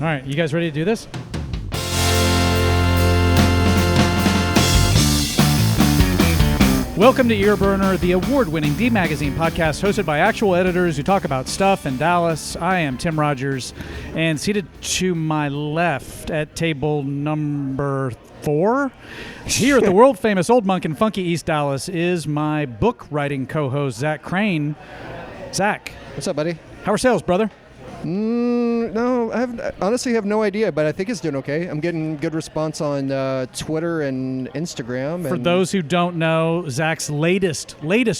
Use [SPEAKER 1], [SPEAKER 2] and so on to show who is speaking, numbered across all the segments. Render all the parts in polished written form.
[SPEAKER 1] All right, you guys ready to do this? Welcome to Earburner, the award-winning D Magazine podcast hosted by actual editors who talk about stuff in Dallas. I am Tim Rogers, and seated to my left at table number 4, here at the world-famous Old Monk in funky East Dallas, is my book-writing co-host, Zach Crane. Zach.
[SPEAKER 2] What's up, buddy?
[SPEAKER 1] How are sales, brother?
[SPEAKER 2] No, I honestly have no idea, but I think it's doing okay. I'm getting good response on Twitter and Instagram.
[SPEAKER 1] For those who don't know, Zach's latest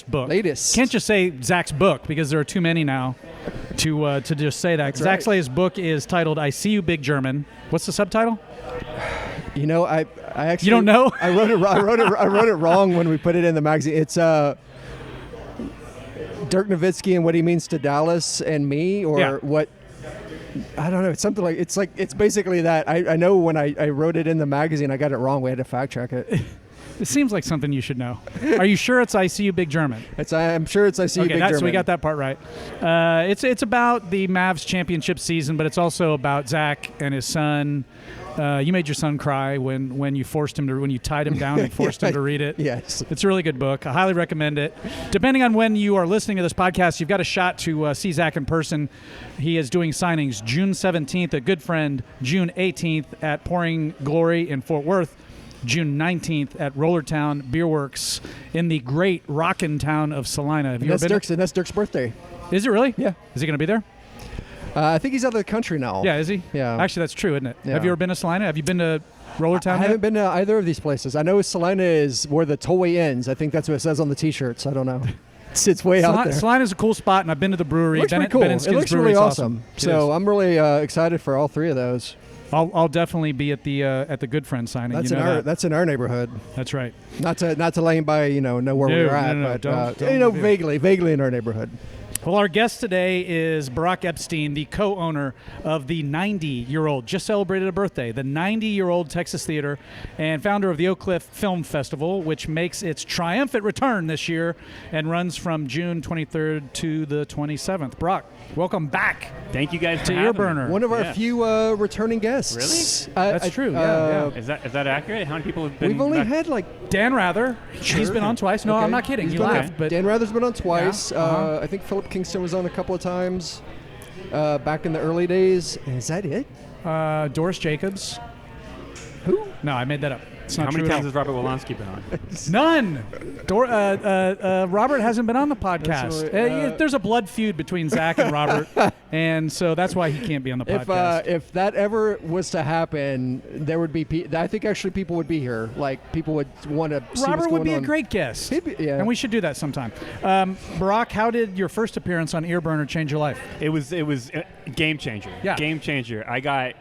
[SPEAKER 1] book. Can't just say Zach's book because there are too many now to just say that.
[SPEAKER 2] That's
[SPEAKER 1] Zach's
[SPEAKER 2] right.
[SPEAKER 1] latest book is titled "I See You, Big German." What's the subtitle?
[SPEAKER 2] You know, I actually
[SPEAKER 1] You don't know?
[SPEAKER 2] I wrote it wrong when we put it in the magazine. It's Dirk Nowitzki and what he means to Dallas and me, or what. I don't know. It's something like it's basically that. I know when I wrote it in the magazine, I got it wrong. We had to fact check it.
[SPEAKER 1] It seems like something you should know. Are you sure it's "I See You, Big German"?
[SPEAKER 2] I'm sure it's I See You, Big German.
[SPEAKER 1] So we got that part right. It's about the Mavs championship season, but it's also about Zach and his son. You made your son cry when you tied him down and forced him to read it.
[SPEAKER 2] Yes.
[SPEAKER 1] It's a really good book. I highly recommend it. Depending on when you are listening to this podcast, you've got a shot to see Zach in person. He is doing signings June 17th at Good Friend, June 18th at Pouring Glory in Fort Worth, June 19th at Rollertown Beer Works in the great rockin' town of Salina. Have you ever been?
[SPEAKER 2] That's Dirk's birthday.
[SPEAKER 1] Is it really?
[SPEAKER 2] Yeah.
[SPEAKER 1] Is he going to be there?
[SPEAKER 2] I think he's out of the country now.
[SPEAKER 1] Yeah, is he?
[SPEAKER 2] Yeah.
[SPEAKER 1] Actually, that's true, isn't it?
[SPEAKER 2] Yeah.
[SPEAKER 1] Have you ever been to Salina? Have you been to Rollertown
[SPEAKER 2] I
[SPEAKER 1] yet?
[SPEAKER 2] haven't been to either of these places. I know Salina is where the tollway ends. I think that's what it says on the T-shirts. I don't know. It's way out there.
[SPEAKER 1] Salina's a cool spot, and I've been to the brewery.
[SPEAKER 2] It looks pretty cool. It looks really awesome. So I'm really excited for all three of those.
[SPEAKER 1] I'll definitely be at the Good Friend signing.
[SPEAKER 2] That's in our neighborhood.
[SPEAKER 1] That's right.
[SPEAKER 2] Not to lay anybody know where we're at,
[SPEAKER 1] no,
[SPEAKER 2] but
[SPEAKER 1] don't
[SPEAKER 2] vaguely in our neighborhood.
[SPEAKER 1] Well, our guest today is Barack Epstein, the co-owner of the 90-year-old, just celebrated a birthday, the 90-year-old Texas Theater, and founder of the Oak Cliff Film Festival, which makes its triumphant return this year and runs from June 23rd to the 27th. Barack, welcome back.
[SPEAKER 3] Thank you guys
[SPEAKER 1] to Earburner.
[SPEAKER 2] One of our few returning guests.
[SPEAKER 3] Really?
[SPEAKER 1] That's true. Yeah.
[SPEAKER 3] Is that accurate? How many people have been?
[SPEAKER 2] We've only had
[SPEAKER 1] Dan Rather. He's been on twice. No,
[SPEAKER 2] Okay.
[SPEAKER 1] I'm not kidding.
[SPEAKER 2] He's
[SPEAKER 1] You
[SPEAKER 2] been on-
[SPEAKER 1] laughed, but
[SPEAKER 2] Dan Rather's been on twice.
[SPEAKER 1] Yeah.
[SPEAKER 2] I think Philip Kingston was on a couple of times back in the early days. And is that it?
[SPEAKER 1] Doris Jacobs.
[SPEAKER 2] Who?
[SPEAKER 1] No, I made that up. It's not
[SPEAKER 3] How
[SPEAKER 1] true
[SPEAKER 3] many
[SPEAKER 1] at
[SPEAKER 3] times has Robert Wolonsky been on?
[SPEAKER 1] None. Robert hasn't been on the podcast. There's a blood feud between Zach and Robert, and so that's why he can't be on the podcast.
[SPEAKER 2] If that ever was to happen, there would be. I think actually people would be here. Like people would want to. see
[SPEAKER 1] Robert
[SPEAKER 2] what's
[SPEAKER 1] would
[SPEAKER 2] going
[SPEAKER 1] be
[SPEAKER 2] on.
[SPEAKER 1] a great guest,
[SPEAKER 2] yeah.
[SPEAKER 1] and we should do that sometime. Barack, how did your first appearance on Earburner change your life?
[SPEAKER 3] It was a game changer.
[SPEAKER 1] Yeah.
[SPEAKER 3] Game changer. I got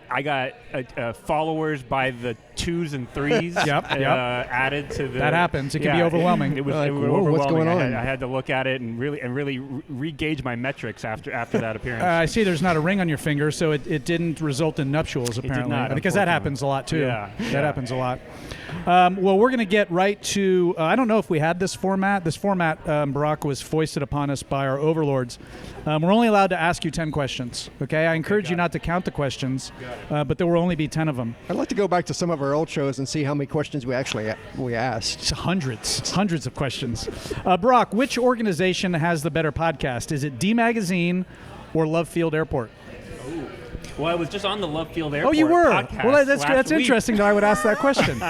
[SPEAKER 3] followers by the 2s and 3s.
[SPEAKER 1] Yep.
[SPEAKER 3] Added to the.
[SPEAKER 1] That happens. It can be overwhelming.
[SPEAKER 3] It was
[SPEAKER 2] Like, whoa,
[SPEAKER 3] overwhelming.
[SPEAKER 2] what's going on?
[SPEAKER 3] I had to look at it and really re-gauge my metrics after that appearance.
[SPEAKER 1] I see there's not a ring on your finger, so it didn't result in nuptials, apparently.
[SPEAKER 3] not,
[SPEAKER 1] because that happens a lot, too.
[SPEAKER 3] Yeah.
[SPEAKER 1] That happens a lot. Well, we're going to get right to, I don't know if we had this format. This format, Barack, was foisted upon us by our overlords. We're only allowed to ask you 10 questions, okay? I encourage you not to count the questions, but there will only be 10 of them.
[SPEAKER 2] I'd like to go back to some of our old shows and see how many questions we asked.
[SPEAKER 1] It's hundreds of questions. Barack, which organization has the better podcast? Is it D Magazine or Love Field Airport?
[SPEAKER 3] Well, I was just on the Love Field Airport.
[SPEAKER 1] Oh, you were.
[SPEAKER 3] Podcast
[SPEAKER 1] Well, that's
[SPEAKER 3] last week.
[SPEAKER 1] interesting that I would ask that question.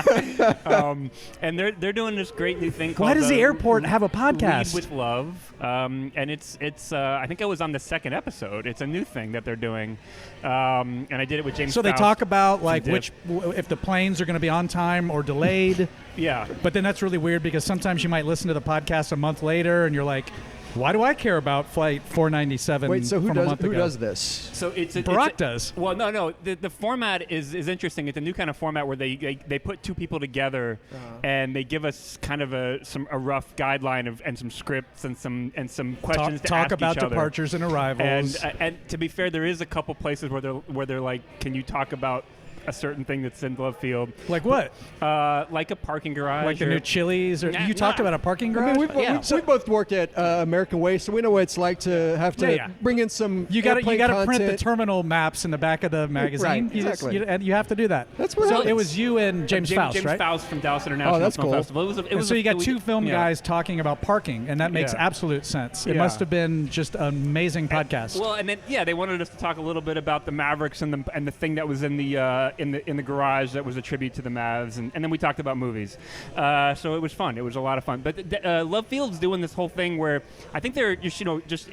[SPEAKER 3] And they're doing this great new thing called.
[SPEAKER 1] Why does the airport have a podcast?
[SPEAKER 3] Lead with Love, and it's I think I was on the second episode. It's a new thing that they're doing, and I did it with James.
[SPEAKER 1] So they
[SPEAKER 3] Faust
[SPEAKER 1] talk about like
[SPEAKER 3] from
[SPEAKER 1] if the planes are going to be on time or delayed.
[SPEAKER 3] Yeah.
[SPEAKER 1] But then that's really weird because sometimes you might listen to the podcast a month later and you're like, why do I care about Flight 497?
[SPEAKER 2] Wait, so who
[SPEAKER 1] from a month ago?
[SPEAKER 2] does this?
[SPEAKER 3] So
[SPEAKER 1] Barack does.
[SPEAKER 3] Well, no. The format is interesting. It's a new kind of format where they put two people together, and they give us kind of a rough guideline and some scripts and some questions to
[SPEAKER 1] talk
[SPEAKER 3] ask
[SPEAKER 1] about
[SPEAKER 3] each other.
[SPEAKER 1] departures and arrivals.
[SPEAKER 3] And to be fair, there is a couple places where they're like, can you talk about a certain thing that's in Love Field.
[SPEAKER 1] Like what?
[SPEAKER 3] Like a parking garage.
[SPEAKER 1] Like the new Chili's? Or you talked about a parking garage?
[SPEAKER 2] I mean, we both worked at American Waste, so we know what it's like to have to bring in some.
[SPEAKER 1] You got to print the terminal maps in the back of the magazine.
[SPEAKER 2] Right, exactly.
[SPEAKER 1] And you have to do that.
[SPEAKER 2] That's what.
[SPEAKER 1] So it was you and James Faust, right?
[SPEAKER 3] James Faust from Dallas International
[SPEAKER 2] that's
[SPEAKER 3] Film
[SPEAKER 2] cool.
[SPEAKER 3] Festival.
[SPEAKER 1] So you got two film guys talking about parking, and that makes absolute sense. It must have been just an amazing podcast.
[SPEAKER 3] Well, and then they wanted us to talk a little bit about the Mavericks and the thing that was in the garage that was a tribute to the Mavs, and then we talked about movies. So it was fun. It was a lot of fun. But Love Field's doing this whole thing where I think they're just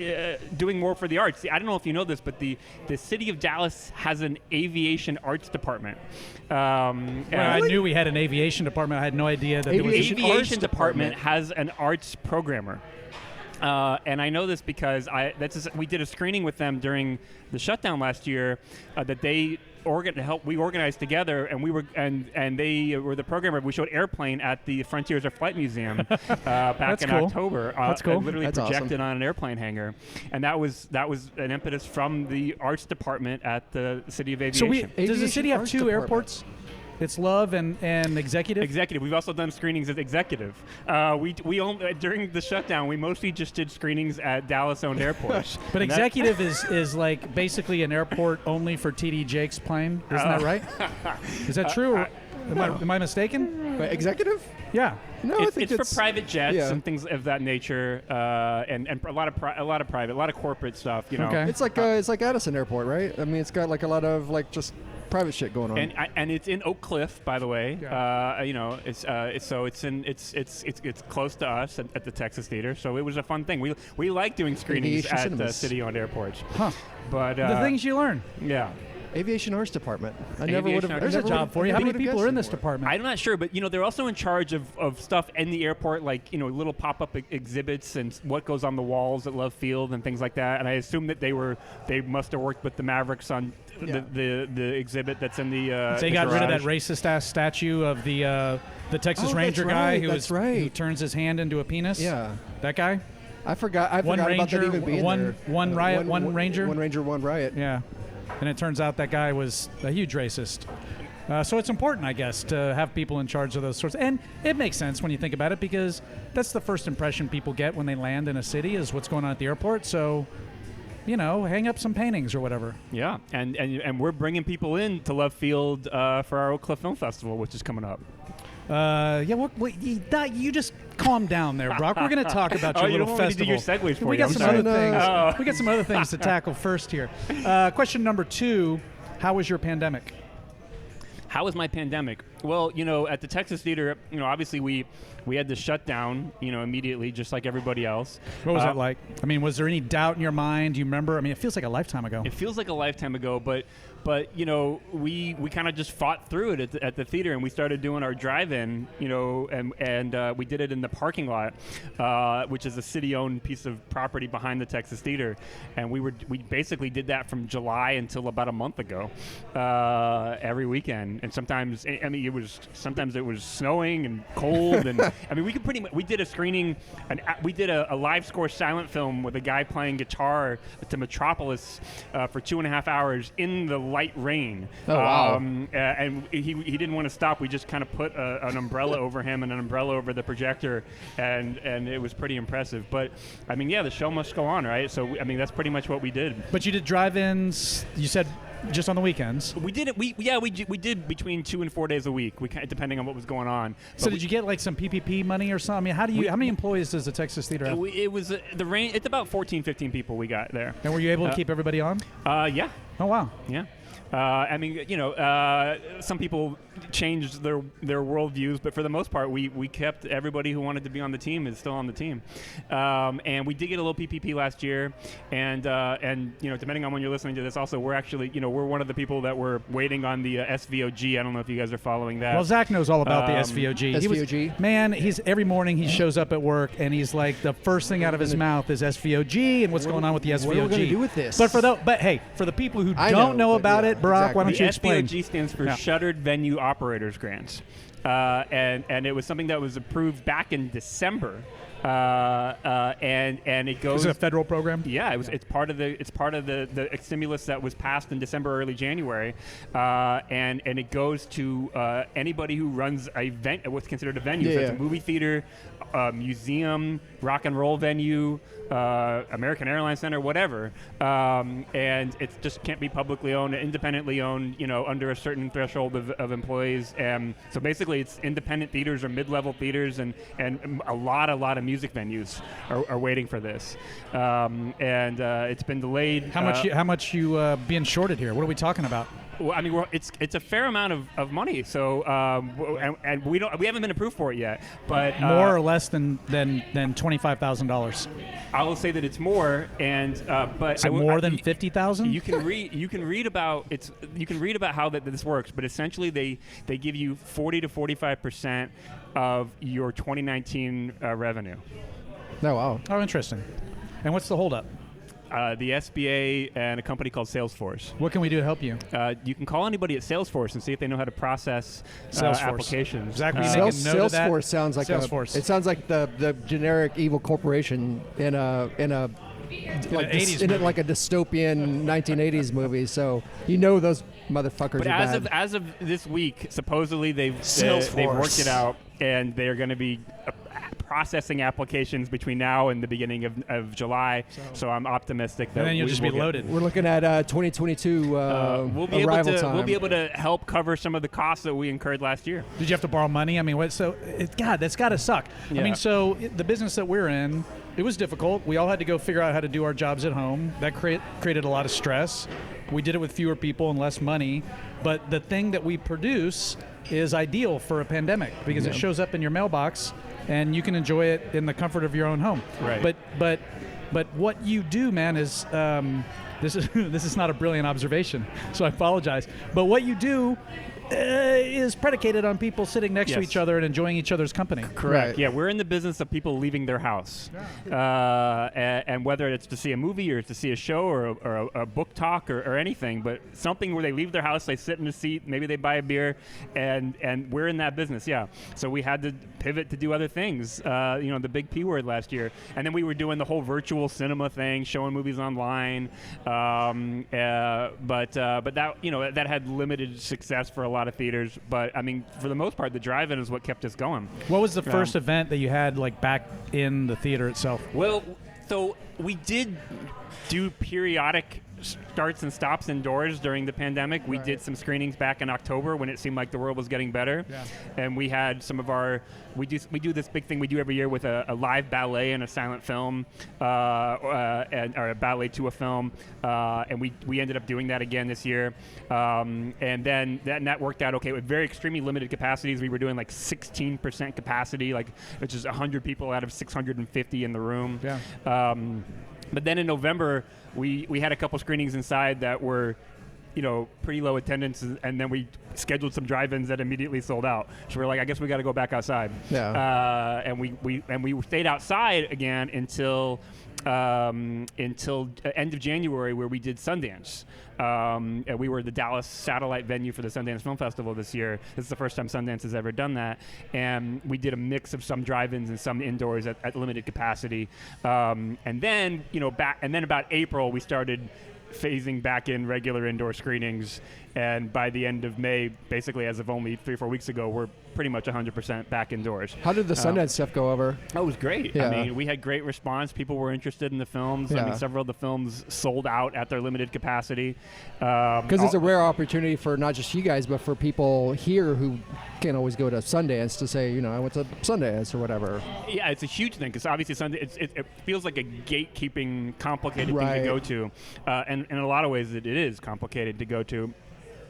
[SPEAKER 3] doing more for the arts. I don't know if you know this, but the city of Dallas has an aviation arts department.
[SPEAKER 1] I knew we had an aviation department. I had no idea that there was an
[SPEAKER 3] aviation department has an arts programmer. And I know this because we did a screening with them during the shutdown last year that they we organized together, and we were and they were the programmer. We showed Airplane at the Frontiers of Flight Museum back in October.
[SPEAKER 1] That's cool.
[SPEAKER 3] Literally
[SPEAKER 2] That's
[SPEAKER 3] projected
[SPEAKER 2] awesome.
[SPEAKER 3] on an airplane hangar, and that was an impetus from the arts department at the City of Aviation.
[SPEAKER 1] So does the city have two airports? It's Love and Executive?
[SPEAKER 3] Executive. We've also done screenings at Executive. During the shutdown, we mostly just did screenings at Dallas-owned airports.
[SPEAKER 1] But Executive is like basically an airport only for TD Jake's plane. Isn't that right? Is that true? Or am I mistaken?
[SPEAKER 2] Wait, Executive?
[SPEAKER 1] Yeah.
[SPEAKER 2] No, I think
[SPEAKER 3] it's for private jets
[SPEAKER 2] yeah.
[SPEAKER 3] and things of that nature, and a lot of private, a lot of corporate stuff. You know,
[SPEAKER 1] Okay.
[SPEAKER 2] It's like Addison Airport, right? I mean, it's got like a lot of like just private shit going on.
[SPEAKER 3] And it's in Oak Cliff, by the way.
[SPEAKER 1] Yeah.
[SPEAKER 3] It's close to us at the Texas Theater, so it was a fun thing. We like doing screenings
[SPEAKER 2] Aviation
[SPEAKER 3] at city-owned airports.
[SPEAKER 1] Huh.
[SPEAKER 3] But
[SPEAKER 1] The things you learn.
[SPEAKER 3] yeah.
[SPEAKER 2] Aviation Arts Department. I never would have.
[SPEAKER 1] There's a job for you. How many people are in this department?
[SPEAKER 3] I'm not sure, but they're also in charge of stuff in the airport, like little pop-up exhibits and what goes on the walls at Love Field and things like that. And I assume that they must have worked with the Mavericks on the exhibit that's in the.
[SPEAKER 1] So they got rid of that racist ass statue of the Texas Ranger guy who turns his hand into a penis.
[SPEAKER 2] Yeah,
[SPEAKER 1] that guy.
[SPEAKER 2] I forgot about that even being there.
[SPEAKER 1] One riot, one ranger.
[SPEAKER 2] One ranger, one riot.
[SPEAKER 1] Yeah. And it turns out that guy was a huge racist. So it's important, I guess, to have people in charge of those sorts. And it makes sense when you think about it, because that's the first impression people get when they land in a city is what's going on at the airport. So, hang up some paintings or whatever.
[SPEAKER 3] Yeah, and we're bringing people in to Love Field for our Oak Cliff Film Festival, which is coming up.
[SPEAKER 1] You just calm down there, Brock. We're going to talk about your little festival.
[SPEAKER 3] You don't want me to do your segues for
[SPEAKER 1] we
[SPEAKER 3] you.
[SPEAKER 1] got some other things. We got some other things to tackle first here. Question number 2: how was your pandemic?
[SPEAKER 3] How was my pandemic? Well, at the Texas Theater, obviously we had to shut down, immediately, just like everybody else.
[SPEAKER 1] What was that like? I mean, was there any doubt in your mind? Do you remember? I mean, it feels like a lifetime ago.
[SPEAKER 3] It feels like a lifetime ago, but we kind of just fought through it at the theater, and we started doing our drive-in, and we did it in the parking lot, which is a city-owned piece of property behind the Texas Theater, and we basically did that from July until about a month ago, every weekend, and sometimes it was snowing and cold, and we did a screening, and we did a live score silent film with a guy playing guitar to Metropolis for 2.5 hours in the light rain.
[SPEAKER 2] Oh, wow.
[SPEAKER 3] And he didn't want to stop. We just kind of put an umbrella over him and an umbrella over the projector, and it was pretty impressive. But the show must go on, right? So that's pretty much what we did.
[SPEAKER 1] But you did drive-ins, you said, just on the weekends.
[SPEAKER 3] We did it. We did between 2 and 4 days a week. Depending on what was going on.
[SPEAKER 1] So did you get like some PPP money or something? I mean, how many employees does the Texas Theater have?
[SPEAKER 3] It was the range. It's about 14, 15 people we got there.
[SPEAKER 1] And were you able to keep everybody on?
[SPEAKER 3] Yeah.
[SPEAKER 1] Oh wow.
[SPEAKER 3] Yeah. Some people changed their worldviews, but for the most part, we kept everybody who wanted to be on the team is still on the team. And we did get a little PPP last year, and depending on when you're listening to this, also we're actually we're one of the people that were waiting on the SVOG. I don't know if you guys are following that.
[SPEAKER 1] Well, Zach knows all about the SVOG.
[SPEAKER 2] SVOG.
[SPEAKER 1] He's every morning he shows up at work and he's like the first thing out of his mouth is SVOG and what's going on with the SVOG.
[SPEAKER 2] What are we going to do with this?
[SPEAKER 1] But for the people who don't know about it, Brock, why don't you explain?
[SPEAKER 3] The SVOG stands for Shuttered Venue Operators Grants, and it was something that was approved back in December and it goes.
[SPEAKER 1] Is it a federal program?
[SPEAKER 3] Yeah, it's part of the stimulus that was passed in December, early January, and it goes to anybody who runs what's considered a venue. So it's a movie theater, museum, rock and roll venue, American Airlines Center, whatever, and it just can't be publicly owned, independently owned, under a certain threshold of employees. And so basically, it's independent theaters or mid-level theaters, and a lot of music venues are waiting for this, and it's been delayed.
[SPEAKER 1] How much you being shorted here? What are we talking about?
[SPEAKER 3] Well, I mean, it's a fair amount of money. So, and we haven't been approved for it yet. But
[SPEAKER 1] more or less than $25,000.
[SPEAKER 3] I will say that it's more, and but
[SPEAKER 1] more than 50,000.
[SPEAKER 3] You can read about how this works. But essentially, they give you 40 to 45% of your 2019 revenue.
[SPEAKER 2] Oh wow!
[SPEAKER 1] Oh, interesting. And what's the holdup?
[SPEAKER 3] The SBA and a company called Salesforce.
[SPEAKER 1] What can we do to help you?
[SPEAKER 3] You can call anybody at Salesforce and see if they know how to process applications.
[SPEAKER 1] Exactly.
[SPEAKER 2] Salesforce sounds like
[SPEAKER 1] Salesforce.
[SPEAKER 2] It sounds like the generic evil corporation in a like a dystopian 1980s movie. So those motherfuckers.
[SPEAKER 3] But
[SPEAKER 2] are bad.
[SPEAKER 3] as of this week, supposedly they've worked it out, and they are going to be processing applications between now and the beginning of July. So I'm optimistic that
[SPEAKER 1] and then you'll just be loaded.
[SPEAKER 2] We're looking at 2022
[SPEAKER 3] we'll be
[SPEAKER 2] arrival time.
[SPEAKER 3] We'll be able to help cover some of the costs that we incurred last year.
[SPEAKER 1] Did you have to borrow money? I mean, that's got to suck.
[SPEAKER 3] Yeah.
[SPEAKER 1] I mean, so the business that we're in, it was difficult. We all had to go figure out how to do our jobs at home. That created a lot of stress. We did it with fewer people and less money. But the thing that we produce is ideal for a pandemic because it shows up in your mailbox and you can enjoy it in the comfort of your own home.
[SPEAKER 3] Right.
[SPEAKER 1] But what you do, man, is this is not a brilliant observation, so I apologize. But what you do is predicated on people sitting next to each other and enjoying each other's company.
[SPEAKER 3] Correct.
[SPEAKER 2] Right.
[SPEAKER 3] Yeah, we're in the business of people leaving their house, and whether it's to see a movie or to see a show or a book talk or anything, but something where they leave their house, they sit in a seat, maybe they buy a beer, and we're in that business. Yeah. So we had to pivot to do other things. The big P word last year, and then we were doing the whole virtual cinema thing, showing movies online. But that had limited success for a lot of theaters, but I mean, for the most part, the drive-in is what kept us going.
[SPEAKER 1] What was the first event that you had back in the theater itself?
[SPEAKER 3] Well, so we did do periodic starts and stops indoors during the pandemic. We did some screenings back in October when it seemed like the world was getting better, and we had some of our. We do this big thing we do every year with a live ballet and a silent film, or a ballet to a film, and we ended up doing that again this year, and then that worked out okay with very extremely limited capacities. We were doing 16% capacity, which is 100 people out of 650 in the room. Yeah. But then in November, we had a couple screenings inside that were, pretty low attendance, and then we scheduled some drive-ins that immediately sold out. So we're like, I guess we got to go back outside.
[SPEAKER 2] Yeah.
[SPEAKER 3] And we stayed outside again until end of January, where we did Sundance. And we were the Dallas satellite venue for the Sundance Film Festival this year. This is the first time Sundance has ever done that. And we did a mix of some drive-ins and some indoors at limited capacity. And then about April, we started phasing back in regular indoor screenings, and by the end of May, basically as of only 3 or 4 weeks ago, we're pretty much 100% back indoors.
[SPEAKER 2] How did the Sundance stuff go over?
[SPEAKER 3] Oh, it was great.
[SPEAKER 2] Yeah.
[SPEAKER 3] I mean, we had great response. People were interested in the films.
[SPEAKER 2] Yeah.
[SPEAKER 3] I mean, several of the films sold out at their limited capacity.
[SPEAKER 2] Because it's a rare opportunity for not just you guys, but for people here who can't always go to Sundance to say, I went to Sundance or whatever.
[SPEAKER 3] Yeah, it's a huge thing because obviously Sundance, it feels like a gatekeeping, complicated thing to go to. And in a lot of ways, it is complicated to go to.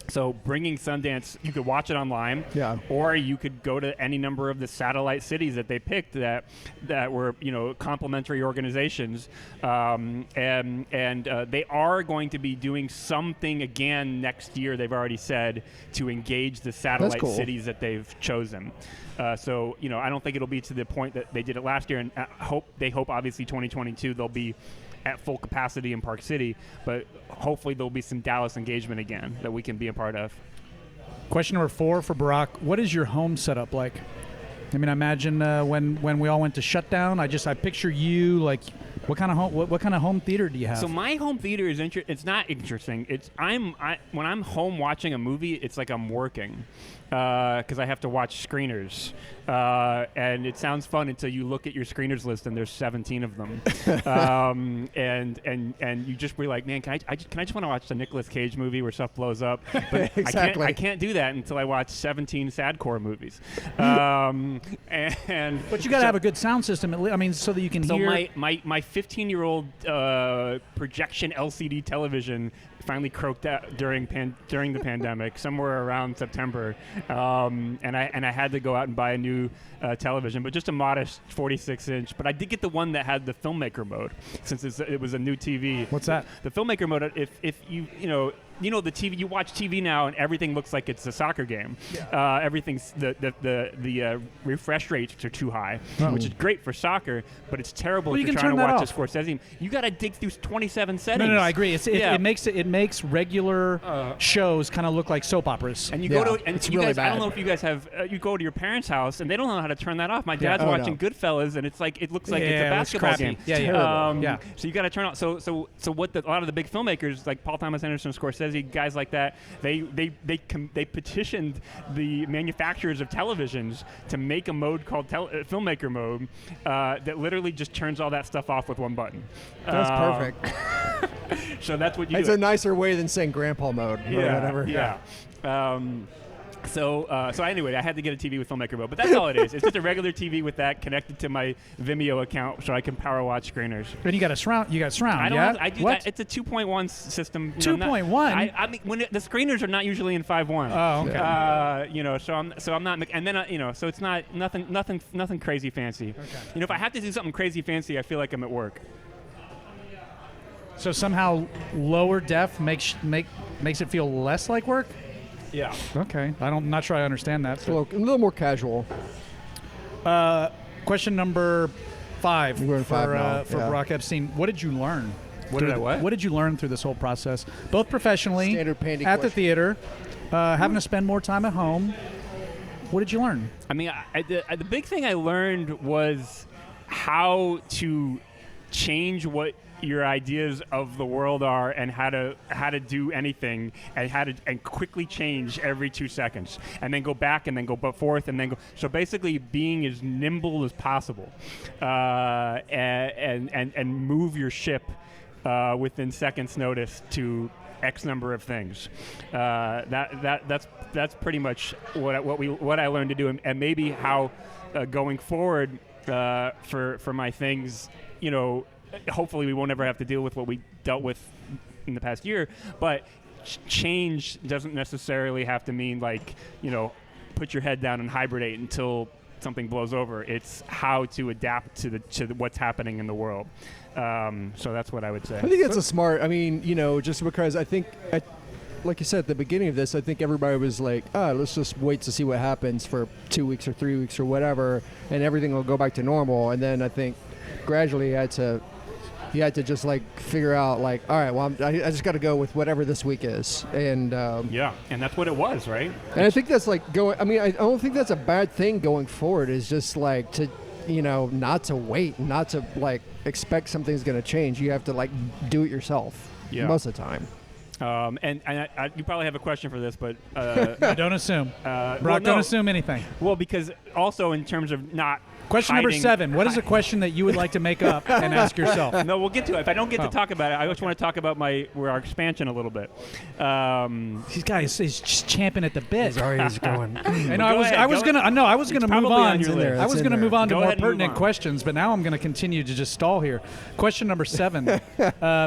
[SPEAKER 3] So bringing Sundance, you could watch it online, or you could go to any number of the satellite cities that they picked that were, complementary organizations, and they are going to be doing something again next year. They've already said to engage the satellite cities that they've chosen. So I don't think it'll be to the point that they did it last year, and they hope obviously 2022 they'll be at full capacity in Park City, but hopefully there'll be some Dallas engagement again that we can be a part of.
[SPEAKER 1] Question number 4 for Barack. What is your home setup like? I mean, I imagine when we all went to shutdown, I picture you like, what kind of home theater do you have?
[SPEAKER 3] So my home theater is it's not interesting. When I'm home watching a movie, it's like I'm working because I have to watch screeners, and it sounds fun until you look at your screeners list and there's 17 of them, and you just be like, man, can I just want to watch the Nicolas Cage movie where stuff blows up? But
[SPEAKER 2] exactly.
[SPEAKER 3] I can't do that until I watch 17 sadcore movies.
[SPEAKER 1] But you got to have a good sound system. I mean, so that you can hear.
[SPEAKER 3] So my 15-year-old projection LCD television finally croaked out during the pandemic, somewhere around September, and I had to go out and buy a new television, but just a modest 46-inch. But I did get the one that had the filmmaker mode, since it was a new TV.
[SPEAKER 1] What's that?
[SPEAKER 3] The filmmaker mode. If you know the TV, you watch TV now and everything looks like it's a soccer game. Yeah. Everything's the refresh rates are too high, which is great for soccer, but it's terrible if you're trying to watch a Scorsese. You got to dig through 27 settings.
[SPEAKER 1] No, I agree. It makes regular shows kind of look like soap operas.
[SPEAKER 3] And you go to
[SPEAKER 2] it's
[SPEAKER 3] you
[SPEAKER 2] really
[SPEAKER 3] guys.
[SPEAKER 2] bad.
[SPEAKER 3] I don't know if you guys have. You go to your parents' house and they don't know how to turn that off. My dad's watching Goodfellas and it's like it looks like it's a basketball game.
[SPEAKER 1] Yeah.
[SPEAKER 3] So you got to turn off. So what a lot of the big filmmakers like Paul Thomas Anderson, Scorsese, guys like that, they petitioned the manufacturers of televisions to make a mode called filmmaker mode that literally just turns all that stuff off with one button.
[SPEAKER 2] That's perfect.
[SPEAKER 3] So that's what you do.
[SPEAKER 2] It's a nicer way than saying grandpa mode or whatever.
[SPEAKER 3] Yeah. So anyway, I had to get a TV with filmmaker mode, but that's all it is. It's just a regular TV with that connected to my Vimeo account, so I can power watch screeners.
[SPEAKER 1] And you got surround.
[SPEAKER 3] I don't.
[SPEAKER 1] Yeah?
[SPEAKER 3] I do
[SPEAKER 1] what?
[SPEAKER 3] that. It's a 2.1 system.
[SPEAKER 1] 2.1.
[SPEAKER 3] I mean, when the screeners are not usually in 5.1.
[SPEAKER 1] Oh, okay.
[SPEAKER 3] So I'm not. And then so it's not nothing crazy fancy. Okay. If I have to do something crazy fancy, I feel like I'm at work.
[SPEAKER 1] So somehow lower def makes it feel less like work.
[SPEAKER 3] Yeah.
[SPEAKER 1] Okay. I'm not sure I understand that.
[SPEAKER 2] It's a little more casual.
[SPEAKER 1] Question number 5
[SPEAKER 2] We're in
[SPEAKER 1] for
[SPEAKER 2] 5 now.
[SPEAKER 1] Brock Epstein. What did you learn?
[SPEAKER 3] What
[SPEAKER 1] did you learn through this whole process, both professionally,
[SPEAKER 2] Standard pandy
[SPEAKER 1] at the
[SPEAKER 2] question.
[SPEAKER 1] theater, having to spend more time at home? What did you learn?
[SPEAKER 3] I mean, the big thing I learned was how to change what your ideas of the world are and how to do anything and quickly change every 2 seconds and then go back and then go forth and then go. So basically being as nimble as possible and move your ship within seconds notice to X number of things. That's pretty much what I learned to do, and maybe how going forward for my things, hopefully we won't ever have to deal with what we dealt with in the past year, but change doesn't necessarily have to mean put your head down and hibernate until something blows over. It's how to adapt to what's happening in the world. So that's what I would say.
[SPEAKER 2] I think that's a smart. I mean, just because I think, like you said at the beginning of this, I think everybody was like, let's just wait to see what happens for 2 weeks or 3 weeks or whatever, and everything will go back to normal. And then I think gradually you had to just figure out all right, well, I just got to go with whatever this week is, and
[SPEAKER 3] and that's what it was, right?
[SPEAKER 2] And I think that's going. I mean, I don't think that's a bad thing going forward. Is just to not to wait, not to expect something's going to change. You have to do it yourself most of the time.
[SPEAKER 3] And you probably have a question for this, but
[SPEAKER 1] Don't assume. Brock, don't assume anything.
[SPEAKER 3] Well, because also in terms of not.
[SPEAKER 1] Question number 7. What is a question that you would like to make up and ask yourself?
[SPEAKER 3] No, we'll get to it. If I don't get to talk about it, I just want to talk about our expansion a little bit.
[SPEAKER 1] These guys is just champing at the bit.
[SPEAKER 2] He's already going.
[SPEAKER 1] And I was gonna move on.
[SPEAKER 2] There.
[SPEAKER 1] I was gonna move on to
[SPEAKER 3] Go
[SPEAKER 1] more
[SPEAKER 3] ahead and move
[SPEAKER 1] pertinent
[SPEAKER 3] on.
[SPEAKER 1] questions, but now I'm gonna continue to just stall here. Question number 7.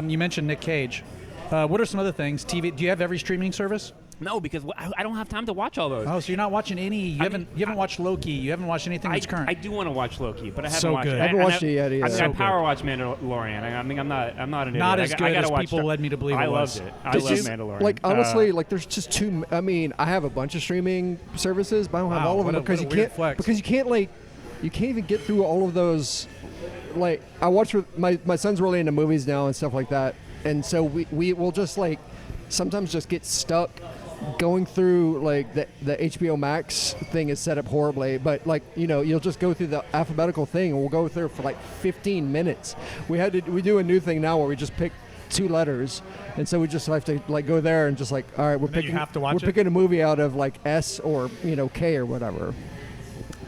[SPEAKER 1] You mentioned Nick Cage. What are some other things? TV? Do you have every streaming service?
[SPEAKER 3] No, because I don't have time to watch all those.
[SPEAKER 1] Oh, so you're not watching any? You haven't watched Loki. You haven't watched anything that's current.
[SPEAKER 3] I do want to watch Loki, but I haven't
[SPEAKER 1] So
[SPEAKER 3] watched
[SPEAKER 1] good.
[SPEAKER 3] it.
[SPEAKER 2] I haven't watched it yet either.
[SPEAKER 3] I power watch Mandalorian. I mean, I'm not an idiot.
[SPEAKER 1] Not as good
[SPEAKER 3] I gotta
[SPEAKER 1] as
[SPEAKER 3] watch
[SPEAKER 1] people led me to believe
[SPEAKER 3] I
[SPEAKER 1] it was.
[SPEAKER 3] loved it. I love Mandalorian.
[SPEAKER 2] Honestly, there's just too. I mean, I have a bunch of streaming services, but I don't have all of them because you can't even get through all of those. I watch with my son's really into movies now and stuff like that, and so we will just sometimes just get stuck going through like the HBO Max thing is set up horribly, but like you'll just go through the alphabetical thing and we'll go through for like 15 minutes. We do a new thing now where we just pick 2 letters, and so we just have to like go there and just like, all right, we're picking a movie out of like S or K or whatever.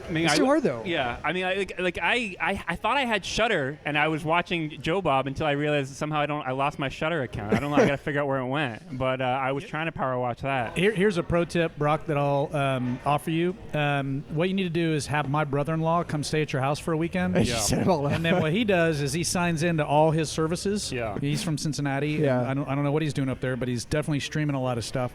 [SPEAKER 3] I mean,
[SPEAKER 2] it's too hard though.
[SPEAKER 3] Yeah, I mean, I thought I had Shudder, and I was watching Joe Bob until I realized somehow I lost my Shudder account. I don't know. I got to figure out where it went. But I was trying to power watch that.
[SPEAKER 1] Here's a pro tip, Brock, that I'll offer you. What you need to do is have my brother-in-law come stay at your house for a weekend. And then what he does is he signs into all his services.
[SPEAKER 3] Yeah.
[SPEAKER 1] He's from Cincinnati.
[SPEAKER 2] Yeah.
[SPEAKER 1] I don't know what he's doing up there, but he's definitely streaming a lot of stuff.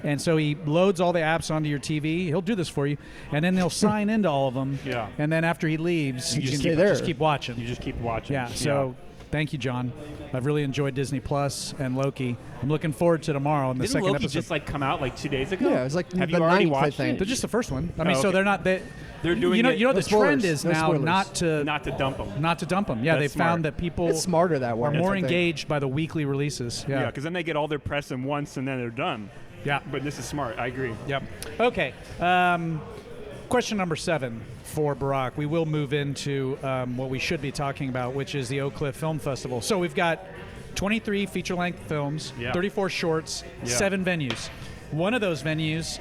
[SPEAKER 1] And so he loads all the apps onto your TV. He'll do this for you, and then they'll sign into all of them.
[SPEAKER 3] Yeah.
[SPEAKER 1] And then after he leaves,
[SPEAKER 2] you
[SPEAKER 1] can
[SPEAKER 2] stay there.
[SPEAKER 1] just keep watching.
[SPEAKER 3] You just keep watching.
[SPEAKER 1] Yeah. So thank you, John. I've really enjoyed Disney Plus and Loki. I'm looking forward to tomorrow and the
[SPEAKER 3] Didn't
[SPEAKER 1] second
[SPEAKER 3] Loki
[SPEAKER 1] episode.
[SPEAKER 3] just like come out like 2 days ago?
[SPEAKER 2] Yeah, it was like
[SPEAKER 3] Have
[SPEAKER 2] the
[SPEAKER 3] you already
[SPEAKER 2] 9th, I
[SPEAKER 3] watched
[SPEAKER 2] think.
[SPEAKER 3] it?
[SPEAKER 1] They're just the first one. I mean,
[SPEAKER 3] Oh,
[SPEAKER 1] so
[SPEAKER 3] okay.
[SPEAKER 1] they're not.
[SPEAKER 3] They're doing
[SPEAKER 1] You
[SPEAKER 3] it-
[SPEAKER 1] know
[SPEAKER 2] No
[SPEAKER 1] the
[SPEAKER 2] spoilers.
[SPEAKER 1] trend is
[SPEAKER 2] No
[SPEAKER 1] now
[SPEAKER 2] spoilers.
[SPEAKER 1] not to
[SPEAKER 3] dump them.
[SPEAKER 1] not to dump them. Yeah,
[SPEAKER 3] That's
[SPEAKER 1] they found
[SPEAKER 3] smart.
[SPEAKER 1] that people
[SPEAKER 2] It's smarter that way.
[SPEAKER 1] are more
[SPEAKER 2] I think.
[SPEAKER 1] engaged by the weekly releases.
[SPEAKER 3] Yeah,
[SPEAKER 1] Yeah.
[SPEAKER 3] because then they get all their press in once and then they're done.
[SPEAKER 1] Yeah.
[SPEAKER 3] But this is smart. I agree.
[SPEAKER 1] Yep. Okay. Question number 7 for Barack. We will move into what we should be talking about, which is the Oak Cliff Film Festival. So we've got 23 feature-length films,
[SPEAKER 3] Yeah.
[SPEAKER 1] 34 shorts,
[SPEAKER 3] Yeah.
[SPEAKER 1] 7 venues. One of those venues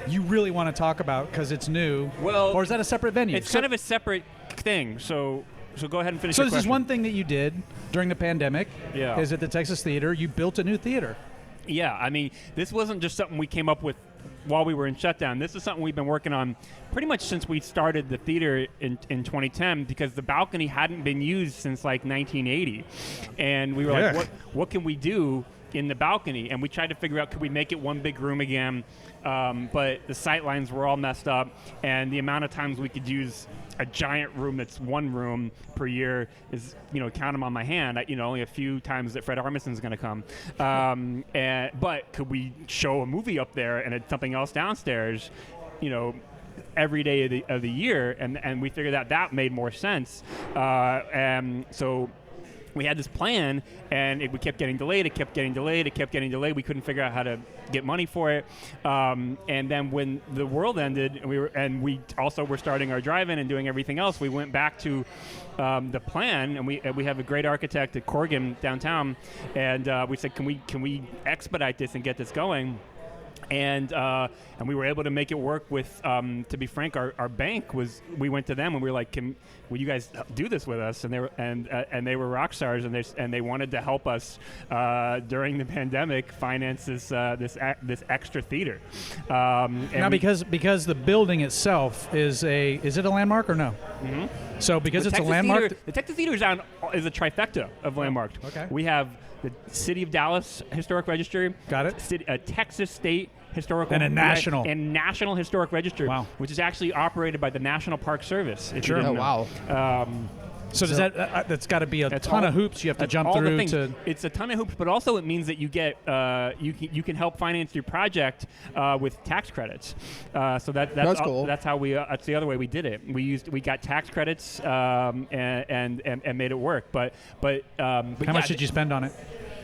[SPEAKER 1] you really want to talk about because it's new.
[SPEAKER 3] Well,
[SPEAKER 1] or is that a separate venue?
[SPEAKER 3] It's kind of a separate thing. So go ahead and finish
[SPEAKER 1] So
[SPEAKER 3] your
[SPEAKER 1] this is
[SPEAKER 3] question.
[SPEAKER 1] one thing that you did during the pandemic.
[SPEAKER 3] Yeah.
[SPEAKER 1] Is at the Texas Theater. You built a new theater.
[SPEAKER 3] Yeah, I mean, this wasn't just something we came up with while we were in shutdown. This is something we've been working on pretty much since we started the theater in 2010, because the balcony hadn't been used since like 1980. And we were like, what can we do in the balcony? And we tried to figure out, could we make it one big room again? But the sight lines were all messed up, and the amount of times we could use a giant room that's one room per year is, count them on my hand. Only a few times that Fred Armisen's going to come. But could we show a movie up there and something else downstairs, every day of the year? And we figured that made more sense. And so we had this plan, and we kept getting delayed. It kept getting delayed. We couldn't figure out how to get money for it. And then when the world ended, and we also were starting our drive-in and doing everything else, we went back to the plan, and we have a great architect at Corgan downtown, and we said, can we expedite this and get this going? And we were able to make it work with, to be frank, our bank we went to them and we were like, will you guys do this with us? And they were rock stars, and they wanted to help us during the pandemic finance this extra theater.
[SPEAKER 1] Now, because the building itself is it a landmark or no?
[SPEAKER 3] Mm-hmm.
[SPEAKER 1] So because
[SPEAKER 3] The
[SPEAKER 1] it's a
[SPEAKER 3] Texas
[SPEAKER 1] landmark,
[SPEAKER 3] Theater, the Texas Theater is a trifecta of landmarks.
[SPEAKER 1] Okay.
[SPEAKER 3] We have the City of Dallas Historic Register.
[SPEAKER 1] Got it.
[SPEAKER 3] A Texas State Historical
[SPEAKER 1] And a national.
[SPEAKER 3] and National Historic Register.
[SPEAKER 1] Wow.
[SPEAKER 3] Which is actually operated by the National Park Service. If
[SPEAKER 1] Sure.
[SPEAKER 3] you didn't
[SPEAKER 2] Oh,
[SPEAKER 3] know.
[SPEAKER 2] wow.
[SPEAKER 1] so does that's got to be a
[SPEAKER 3] That's
[SPEAKER 1] ton
[SPEAKER 3] all-
[SPEAKER 1] of hoops you have to
[SPEAKER 3] that's
[SPEAKER 1] jump
[SPEAKER 3] all the
[SPEAKER 1] through
[SPEAKER 3] things.
[SPEAKER 1] to.
[SPEAKER 3] It's a ton of hoops, but also it means that you get you can help finance your project with tax credits. So that's
[SPEAKER 2] cool.
[SPEAKER 3] That's how that's the other way we did it. We got tax credits and made it work. But
[SPEAKER 1] How much did you spend on it?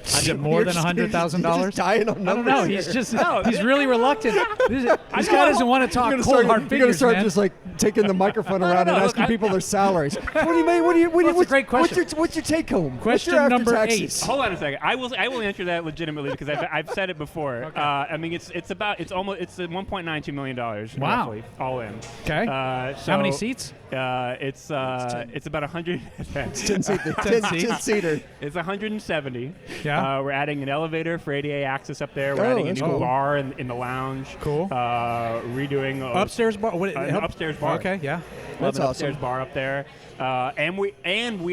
[SPEAKER 1] Is it more than $100,000?
[SPEAKER 2] You're just dying on
[SPEAKER 1] I don't
[SPEAKER 2] numbers
[SPEAKER 1] know.
[SPEAKER 2] here.
[SPEAKER 1] He's just he's really reluctant. This guy doesn't want to talk
[SPEAKER 2] You're
[SPEAKER 1] cold hard
[SPEAKER 2] gonna
[SPEAKER 1] figures,
[SPEAKER 2] start
[SPEAKER 1] man.
[SPEAKER 2] just like taking the microphone around
[SPEAKER 3] no,
[SPEAKER 2] and
[SPEAKER 3] look,
[SPEAKER 2] asking people their salaries. What do you mean?
[SPEAKER 1] That's a great question.
[SPEAKER 2] What's your take home?
[SPEAKER 1] Question
[SPEAKER 2] what's your
[SPEAKER 1] number
[SPEAKER 2] after taxes?
[SPEAKER 1] 8.
[SPEAKER 3] Hold on a second. I will answer that legitimately because I've said it before.
[SPEAKER 1] Okay.
[SPEAKER 3] I mean it's $1.92 million
[SPEAKER 1] Wow.
[SPEAKER 3] roughly all in.
[SPEAKER 1] Okay.
[SPEAKER 3] So
[SPEAKER 1] How many seats?
[SPEAKER 3] It's about 100.
[SPEAKER 2] It's 10 seater.
[SPEAKER 3] It's 170.
[SPEAKER 1] Yeah.
[SPEAKER 3] We're adding an elevator for ADA access up there. We're
[SPEAKER 2] Oh,
[SPEAKER 3] adding a
[SPEAKER 2] that's
[SPEAKER 3] new
[SPEAKER 2] cool.
[SPEAKER 3] bar in the lounge.
[SPEAKER 1] Cool.
[SPEAKER 3] Redoing
[SPEAKER 1] Upstairs bar.
[SPEAKER 3] an upstairs bar.
[SPEAKER 1] Okay. Yeah.
[SPEAKER 2] That's
[SPEAKER 3] an upstairs
[SPEAKER 2] awesome.
[SPEAKER 3] bar up there, and we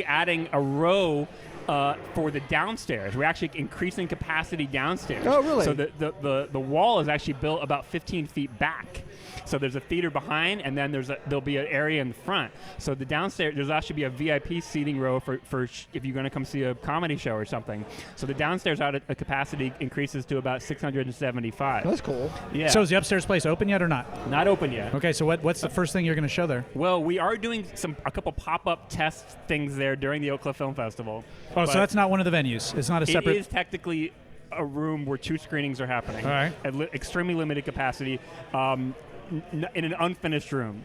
[SPEAKER 3] adding a row for the downstairs. We're actually increasing capacity downstairs.
[SPEAKER 2] Oh, really?
[SPEAKER 3] So the wall is actually built about 15 feet back. So there's a theater behind, and then there'll be an area in the front. So the downstairs, there's actually be a VIP seating row for if you're going to come see a comedy show or something. So the downstairs capacity increases to about 675.
[SPEAKER 2] That's cool.
[SPEAKER 3] Yeah.
[SPEAKER 1] So is the upstairs place open yet or not?
[SPEAKER 3] Not open yet.
[SPEAKER 1] Okay. So what's the first thing you're going to show there?
[SPEAKER 3] Well, we are doing a couple pop-up test things there during the Oak Cliff Film Festival.
[SPEAKER 1] Oh,
[SPEAKER 3] But
[SPEAKER 1] so that's not one of the venues. It's not a separate.
[SPEAKER 3] It is technically a room where 2 screenings are happening.
[SPEAKER 1] All right.
[SPEAKER 3] At extremely limited capacity. In an unfinished room.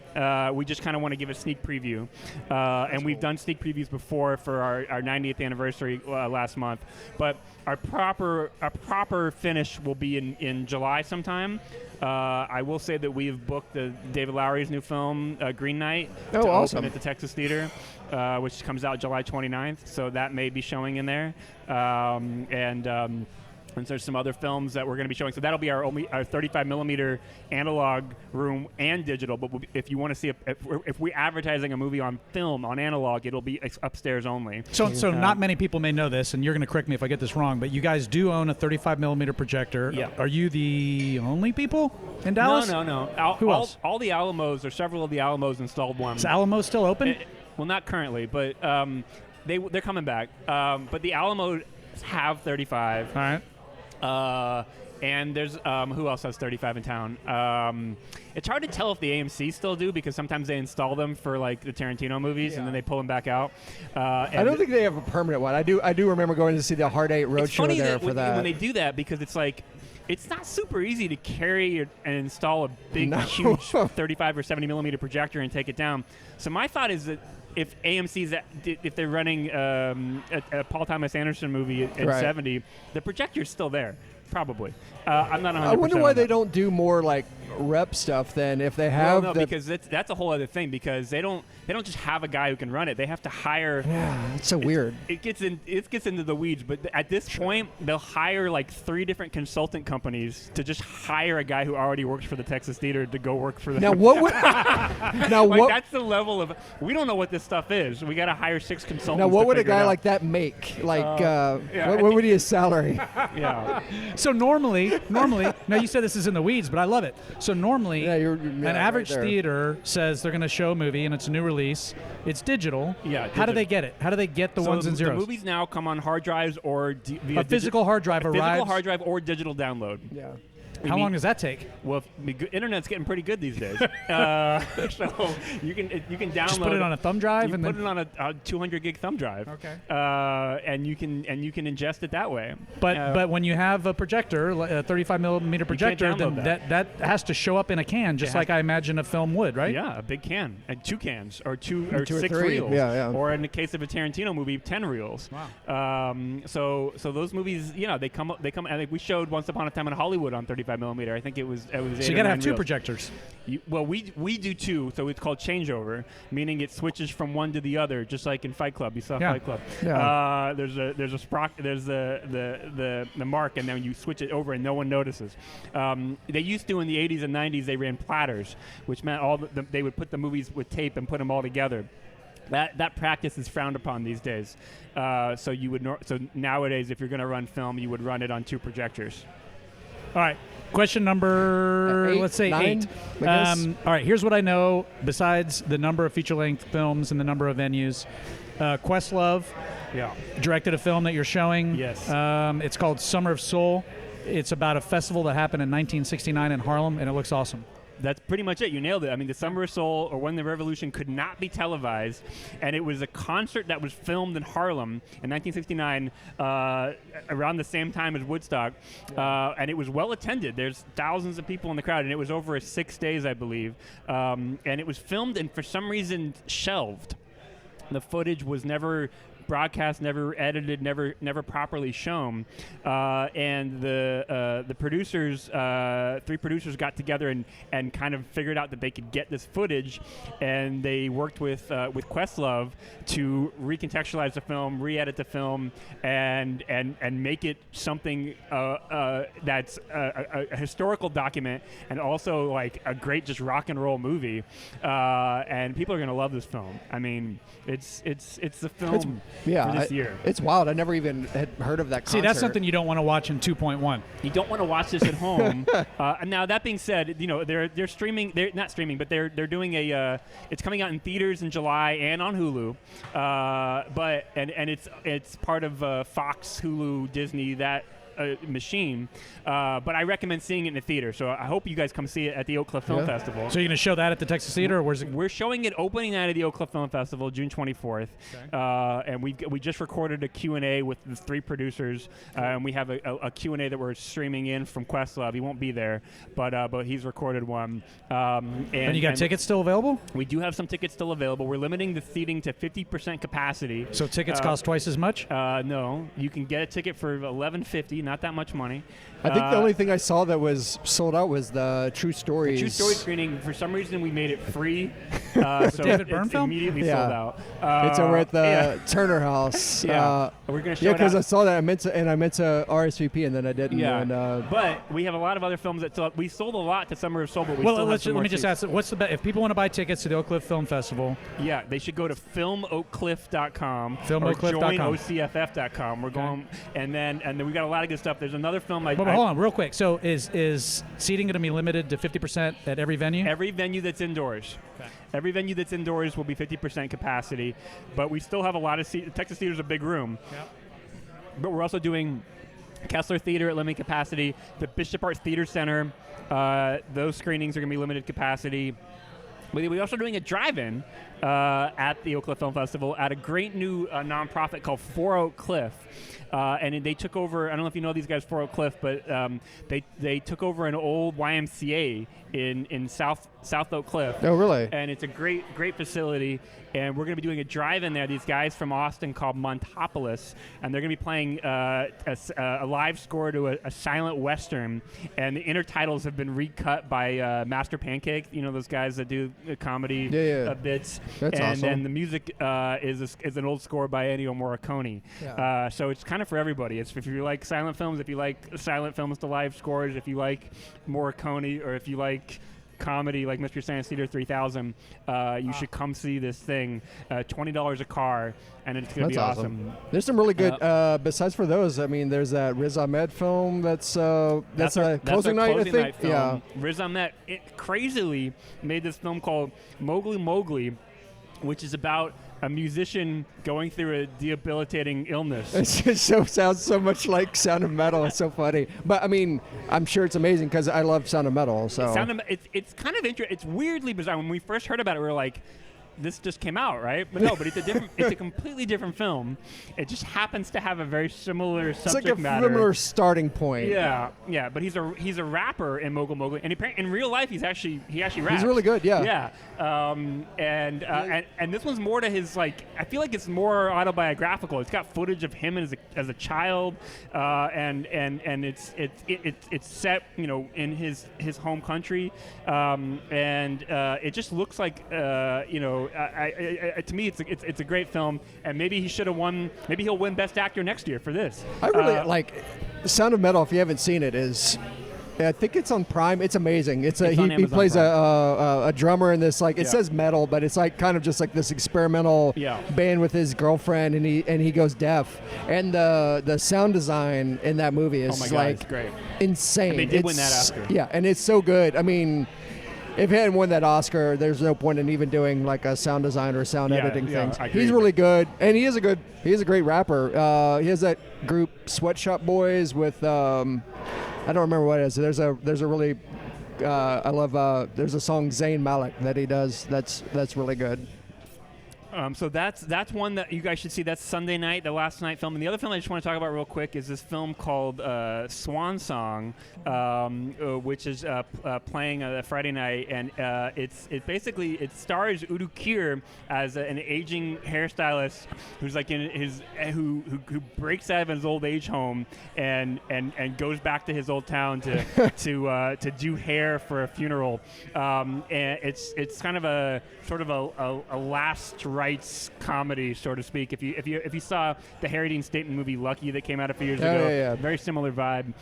[SPEAKER 3] We just kind of want to give a sneak preview. And we've done sneak previews before for our 90th anniversary last month. But our proper finish will be in July sometime. I will say that we've booked the David Lowery's new film, Green Knight, to open at the Texas Theater, which comes out July 29th. So that may be showing in there. And there's some other films that we're going to be showing. So that'll be our 35 millimeter analog room and digital. But if you want to see, if we're advertising a movie on film, on analog, it'll be upstairs only.
[SPEAKER 1] So not many people may know this, and you're going to correct me if I get this wrong, but you guys do own a 35 millimeter projector.
[SPEAKER 3] Yeah.
[SPEAKER 1] Are you the only people in Dallas?
[SPEAKER 3] No.
[SPEAKER 1] Who else?
[SPEAKER 3] All the Alamos, or several of the Alamos installed one.
[SPEAKER 1] Is Alamo still open?
[SPEAKER 3] Well, not currently, but they're coming back. But the Alamos have 35.
[SPEAKER 1] All right.
[SPEAKER 3] And there's who else has 35 in town? It's hard to tell if the AMC still do, because sometimes they install them for like the Tarantino movies and then they pull them back out.
[SPEAKER 2] I don't think they have a permanent one. I do remember going to see the Hard 8 Roadshow there for that.
[SPEAKER 3] When they do that, because it's like, it's not super easy to carry and install a big, huge 35 or 70 millimeter projector and take it down. So my thought is that if AMC's if they're running a Paul Thomas Anderson movie at 70, the projector's still there, probably. I'm not 100%.
[SPEAKER 2] I wonder why they don't do more like rep stuff then, if they have.
[SPEAKER 3] Well, no, because that's a whole other thing, because they don't just have a guy who can run it. They have to hire.
[SPEAKER 2] Yeah, it's so weird.
[SPEAKER 3] It gets into the weeds, but at this point they'll hire like 3 different consultant companies to just hire a guy who already works for the Texas Theater to go work for them.
[SPEAKER 2] Now what would
[SPEAKER 3] that's the level of, we don't know what this stuff is. We got to hire 6 consultants.
[SPEAKER 2] Now what would a guy like that make? Like what would his salary?
[SPEAKER 3] Yeah.
[SPEAKER 1] So normally, now you said this is in the weeds, but I love it. So normally, an average theater says they're going to show a movie and it's a new release. It's digital.
[SPEAKER 3] Yeah.
[SPEAKER 1] How do they get it? How do they get the ones and zeros?
[SPEAKER 3] The movies now come on hard drives or via
[SPEAKER 1] a physical hard drive arrives.
[SPEAKER 3] Physical hard drive or digital download.
[SPEAKER 2] Yeah.
[SPEAKER 1] How long does that take?
[SPEAKER 3] Well, internet's getting pretty good these days. So you can download.
[SPEAKER 1] Just put it on a thumb drive
[SPEAKER 3] and put it on a 200 gig thumb drive.
[SPEAKER 1] Okay.
[SPEAKER 3] And you can ingest it that way.
[SPEAKER 1] But when you have a projector, a 35 millimeter projector, then that has to show up in a can, just like I imagine a film would, right?
[SPEAKER 3] Yeah, a big can and 2 cans or 2 or
[SPEAKER 2] 2 or
[SPEAKER 3] 6
[SPEAKER 2] 3.
[SPEAKER 3] reels.
[SPEAKER 2] Yeah.
[SPEAKER 3] Or in the case of a Tarantino movie, 10 reels.
[SPEAKER 1] Wow.
[SPEAKER 3] So those movies, they come. I think we showed Once Upon a Time in Hollywood on 35 millimeter. I think it was. So
[SPEAKER 1] you got to have 2 projectors.
[SPEAKER 3] We do 2, so it's called changeover, meaning it switches from one to the other, just like in Fight Club. You saw Fight Club.
[SPEAKER 2] Yeah.
[SPEAKER 3] There's a sprock. There's the mark, and then you switch it over, and no one notices. They used to in the 80s and 90s. They ran platters, which meant they would put the movies with tape and put them all together. That practice is frowned upon these days. So nowadays, if you're going to run film, you would run it on 2 projectors.
[SPEAKER 1] All right. Question number,
[SPEAKER 2] 8,
[SPEAKER 1] let's say
[SPEAKER 2] 9,
[SPEAKER 1] 8. All right, here's what I know besides the number of feature-length films and the number of venues. Questlove directed a film that you're showing.
[SPEAKER 3] Yes.
[SPEAKER 1] It's called Summer of Soul. It's about a festival that happened in 1969 in Harlem, and it looks awesome.
[SPEAKER 3] That's pretty much it. You nailed it. I mean, the Summer of Soul, or When the Revolution, could not be televised, and it was a concert that was filmed in Harlem in 1969, around the same time as Woodstock, and it was well attended. There's thousands of people in the crowd, and it was over 6 days, I believe, and it was filmed and for some reason shelved. The footage was never broadcast, never edited, never properly shown, and the producers, 3 producers, got together and kind of figured out that they could get this footage, and they worked with Questlove to recontextualize the film, re-edit the film, and make it something that's a historical document and also like a great just rock and roll movie, and people are gonna love this film. I mean, it's the film. For this year.
[SPEAKER 2] It's wild. I never even had heard of that concert.
[SPEAKER 1] See, that's something you don't want to watch in 2.1.
[SPEAKER 3] You don't want to watch this at home. Now, that being said, they're streaming. They're not streaming, but they're doing it's coming out in theaters in July and on Hulu. But it's part of Fox, Hulu, Disney, that machine. But I recommend seeing it in the theater. So I hope you guys come see it at the Oak Cliff Film Festival.
[SPEAKER 1] So you're going to show that at the Texas Theater, or where's it?
[SPEAKER 3] We're showing it opening night of the Oak Cliff Film Festival, June 24th. Okay. And we just recorded a Q&A with the 3 producers, and we have a Q&A that we're streaming in from Questlove. He won't be there, but he's recorded one.
[SPEAKER 1] And you got tickets still available?
[SPEAKER 3] We do have some tickets still available. We're limiting the seating to 50% capacity.
[SPEAKER 1] So tickets cost twice as much?
[SPEAKER 3] No, you can get a ticket for $11.50, not that much money.
[SPEAKER 2] I think the only thing I saw that was sold out was the True Stories.
[SPEAKER 3] The True Story screening, for some reason, we made it free. So
[SPEAKER 1] David Byrne
[SPEAKER 3] it's
[SPEAKER 1] film?
[SPEAKER 3] immediately sold out.
[SPEAKER 2] It's over at the Turner House.
[SPEAKER 3] Yeah, we're going to show it
[SPEAKER 2] because
[SPEAKER 3] out.
[SPEAKER 2] I saw that. I meant to RSVP, and then I didn't.
[SPEAKER 3] Yeah,
[SPEAKER 2] and,
[SPEAKER 3] but we have a lot of other films that we sold a lot to Summer of Soul, but we
[SPEAKER 1] well,
[SPEAKER 3] still have some
[SPEAKER 1] let
[SPEAKER 3] more
[SPEAKER 1] me just
[SPEAKER 3] seats.
[SPEAKER 1] ask, what's the if people want to buy tickets to the Oak Cliff Film Festival?
[SPEAKER 3] Yeah, they should go to filmoakcliff.com or joinoacff.com. We're going, and then we got a lot of good stuff. There's another film.
[SPEAKER 1] But hold on, real quick. So is seating going to be limited to 50% at every venue?
[SPEAKER 3] Every venue that's indoors. Okay. Every venue that's indoors will be 50% capacity, but we still have a lot of seats. Texas Theater's a big room. Yep. But we're also doing Kessler Theater at limited capacity, the Bishop Art Theater Center. Those screenings are going to be limited capacity. We're also doing a drive-in at the Oak Cliff Film Festival at a great new nonprofit called 4 Oak Cliff. And they took over, I don't know if you know these guys, 4 Oak Cliff, but they took over an old YMCA in South Oak Cliff.
[SPEAKER 2] Oh, really?
[SPEAKER 3] And it's a great facility. And we're going to be doing a drive-in there. These guys from Austin called Montopolis, and they're going to be playing a live score to a silent Western. And the intertitles have been recut by Master Pancake, you know, those guys that do comedy bits.
[SPEAKER 2] That's awesome.
[SPEAKER 3] And the music is an old score by Ennio Morricone. Yeah. So it's kind of for everybody. It's if you like silent films, if you like silent films to live scores, if you like Morricone, or if you like comedy like Mystery Science Theater 3000, you should come see this thing. $20 a car, and it's going to be awesome.
[SPEAKER 2] There's some really good, besides for those, I mean, there's that Riz Ahmed film that's a closing night, I think.
[SPEAKER 3] Film.
[SPEAKER 2] Yeah.
[SPEAKER 3] Riz Ahmed crazily made this film called Mowgli, which is about a musician going through a debilitating illness.
[SPEAKER 2] It just sounds so much like Sound of Metal. It's so funny. But, I mean, I'm sure it's amazing because I love Sound of Metal. So
[SPEAKER 3] it's kind of interesting. It's weirdly bizarre. When we first heard about it, we were like, this just came out, right? But no, but it's a completely different film. It just happens to have a very similar subject matter.
[SPEAKER 2] It's like a similar starting point.
[SPEAKER 3] Yeah. But he's a rapper in Mowgli, and in real life he actually raps.
[SPEAKER 2] He's really good. Yeah.
[SPEAKER 3] And this one's more to his, like, I feel like it's more autobiographical. It's got footage of him as a child, and it's set, you know, in his home country, and it just looks like, you know. To me, it's a great film, and maybe he should have won. Maybe he'll win Best Actor next year for this.
[SPEAKER 2] I really like Sound of Metal. If you haven't seen it, I think it's on Prime. It's amazing. He plays a drummer in this, like, it says metal, but it's like kind of just like this experimental band with his girlfriend, and he goes deaf. And the sound design in that movie is
[SPEAKER 3] it's great.
[SPEAKER 2] Insane.
[SPEAKER 3] And they did win that Oscar.
[SPEAKER 2] Yeah, and it's so good. I mean, if he hadn't won that Oscar, there's no point in even doing like a sound design or sound editing things. He's really good, and he's a great rapper. He has that group Sweatshop Boys with I don't remember what it is. There's a really I love there's a song Zayn Malik that he does that's really good.
[SPEAKER 3] So that's one that you guys should see. That's Sunday night, the last night film. And the other film I just want to talk about real quick is this film called Swan Song, which is playing Friday night, and it stars Udo Kier as an aging hairstylist who's like who breaks out of his old age home and goes back to his old town to do hair for a funeral. And it's kind of a sort of a last rites comedy, so to speak. If you saw the Harry Dean Stanton movie Lucky that came out a few years ago, very similar vibe.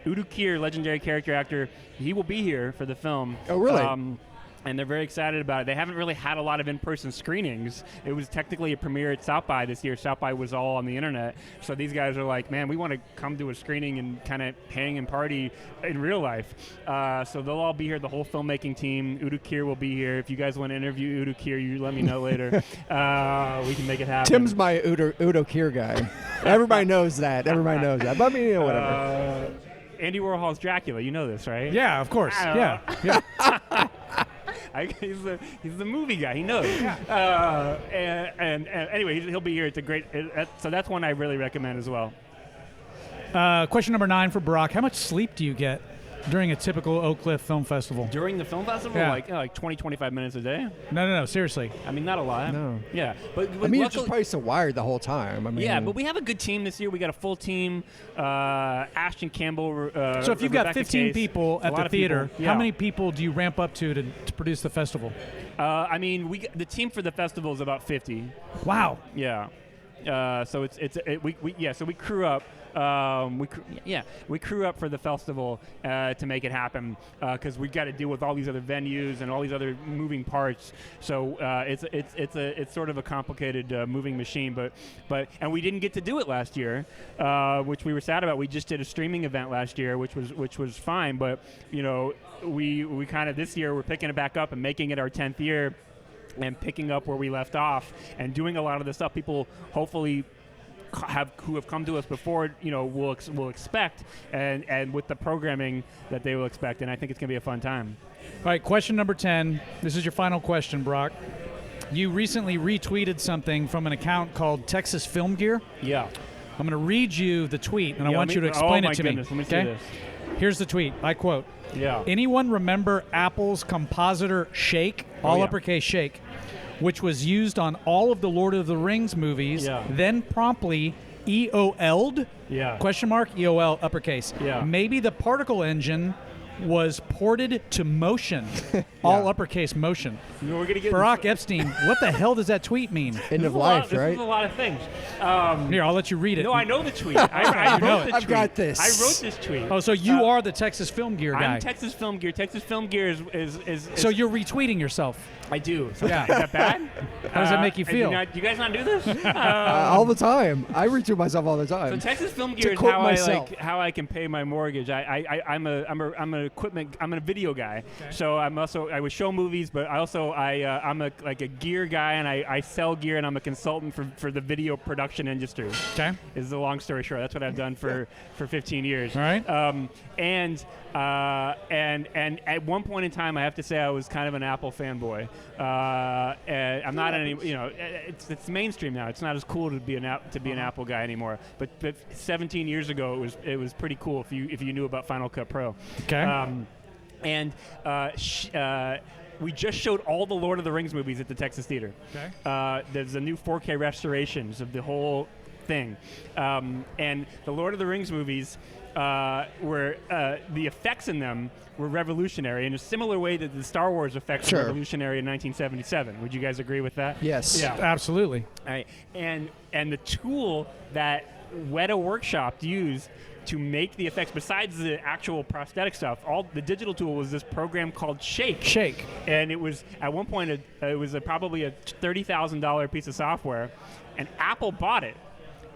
[SPEAKER 3] Udo Kier, legendary character actor, he will be here for the film.
[SPEAKER 2] Oh, really?
[SPEAKER 3] and they're very excited about it. They haven't really had a lot of in-person screenings. It was technically a premiere at South by this year. South by was all on the internet. So these guys are like, man, we want to come to a screening and kind of hang and party in real life. So they'll all be here, the whole filmmaking team. Udo Kier will be here. If you guys want to interview Udo Kier, you let me know later. We can make it happen.
[SPEAKER 2] Tim's my Udo Kier guy. Everybody knows that. Everybody knows that. But I mean, whatever.
[SPEAKER 3] Andy Warhol's Dracula. You know this, right?
[SPEAKER 1] Yeah, of course. Yeah.
[SPEAKER 3] He's the movie guy. He knows.
[SPEAKER 1] Yeah.
[SPEAKER 3] And anyway, he'll be here. It's a great. So that's one I really recommend as well.
[SPEAKER 1] Question number 9 for Barack. How much sleep do you get during a typical Oak Cliff Film Festival?
[SPEAKER 3] During the film festival,
[SPEAKER 1] Yeah.
[SPEAKER 3] like 20, 25 minutes a day.
[SPEAKER 1] No, seriously.
[SPEAKER 3] I mean, not a lot.
[SPEAKER 2] No.
[SPEAKER 3] Yeah, but
[SPEAKER 2] I mean, you're just
[SPEAKER 3] luckily-
[SPEAKER 2] probably so wired the whole time. I mean,
[SPEAKER 3] yeah, but we have a good team this year. We got a full team. Ashton Campbell.
[SPEAKER 1] So if you've got
[SPEAKER 3] Rebecca
[SPEAKER 1] 15
[SPEAKER 3] Case,
[SPEAKER 1] people
[SPEAKER 3] a
[SPEAKER 1] at
[SPEAKER 3] lot
[SPEAKER 1] the
[SPEAKER 3] of
[SPEAKER 1] theater,
[SPEAKER 3] people. Yeah.
[SPEAKER 1] how many people do you ramp up to produce the festival?
[SPEAKER 3] I mean, the team for the festival is about 50.
[SPEAKER 1] Wow.
[SPEAKER 3] Yeah. So we crew up. We crew up for the festival to make it happen because we've got to deal with all these other venues and all these other moving parts. So it's sort of a complicated moving machine. But we didn't get to do it last year, which we were sad about. We just did a streaming event last year, which was fine. But we kind of this year we're picking it back up and making it our 10th year, and picking up where we left off and doing a lot of the stuff people hopefully who have come to us before, will expect, and with the programming that they will expect, and I think it's going to be a fun time.
[SPEAKER 1] All right, question number 10. This is your final question, Brock. You recently retweeted something from an account called Texas Film Gear.
[SPEAKER 3] Yeah.
[SPEAKER 1] I'm going to read you the tweet, and I want you to
[SPEAKER 3] oh
[SPEAKER 1] explain
[SPEAKER 3] my
[SPEAKER 1] it to
[SPEAKER 3] goodness,
[SPEAKER 1] me.
[SPEAKER 3] Let me see this.
[SPEAKER 1] Here's the tweet. I quote.
[SPEAKER 3] Yeah.
[SPEAKER 1] Anyone remember Apple's compositor Shake, all uppercase Shake, which was used on all of the Lord of the Rings movies, then promptly EOL'd?
[SPEAKER 3] Yeah.
[SPEAKER 1] Question mark, EOL, uppercase.
[SPEAKER 3] Yeah.
[SPEAKER 1] Maybe the particle engine was ported to motion, all uppercase motion.
[SPEAKER 3] We're gonna get
[SPEAKER 1] Barack Epstein, what the hell does that tweet mean?
[SPEAKER 2] End of life, right?
[SPEAKER 3] This is a lot of things.
[SPEAKER 1] Here, I'll let you read it.
[SPEAKER 3] No, I know the tweet. I
[SPEAKER 1] You know
[SPEAKER 3] wrote
[SPEAKER 1] it.
[SPEAKER 3] the
[SPEAKER 2] I've
[SPEAKER 3] tweet.
[SPEAKER 2] got this.
[SPEAKER 3] I wrote this tweet.
[SPEAKER 1] Oh, so you are the Texas Film Gear guy.
[SPEAKER 3] I'm Texas Film Gear. Texas Film Gear is
[SPEAKER 1] So you're retweeting yourself.
[SPEAKER 3] I do.
[SPEAKER 1] Yeah.
[SPEAKER 3] Is that bad?
[SPEAKER 1] How does that make you feel?
[SPEAKER 3] Do you guys not do this?
[SPEAKER 2] All the time. I retweet myself all the
[SPEAKER 3] So
[SPEAKER 2] time.
[SPEAKER 3] Texas Film Gear is
[SPEAKER 2] quote
[SPEAKER 3] how
[SPEAKER 2] myself.
[SPEAKER 3] how I can pay my mortgage. I'm a video guy.
[SPEAKER 1] Okay.
[SPEAKER 3] So I would show movies, but I'm a gear guy, and I sell gear, and I'm a consultant for the video production industry.
[SPEAKER 1] Okay.
[SPEAKER 3] Is the long story short. That's what I've done for 15 years.
[SPEAKER 1] All right.
[SPEAKER 3] And at one point in time, I have to say I was kind of an Apple fanboy. And I'm not any. It's mainstream now. It's not as cool to be an Apple guy anymore. But 17 years ago, it was pretty cool if you knew about Final Cut Pro.
[SPEAKER 1] Okay.
[SPEAKER 3] We just showed all the Lord of the Rings movies at the Texas Theater.
[SPEAKER 1] Okay.
[SPEAKER 3] There's a new 4K restorations of the whole thing, and the Lord of the Rings movies were the effects in them were revolutionary in a similar way that the Star Wars effects were revolutionary in 1977. Would you guys agree with that?
[SPEAKER 2] Yes.
[SPEAKER 3] Yeah.
[SPEAKER 1] Absolutely.
[SPEAKER 3] All right. And the tool that Weta Workshop used to make the effects, besides the actual prosthetic stuff, all the digital tool was this program called Shake.
[SPEAKER 1] Shake.
[SPEAKER 3] And it was at one point it was probably a $30,000 piece of software, and Apple bought it.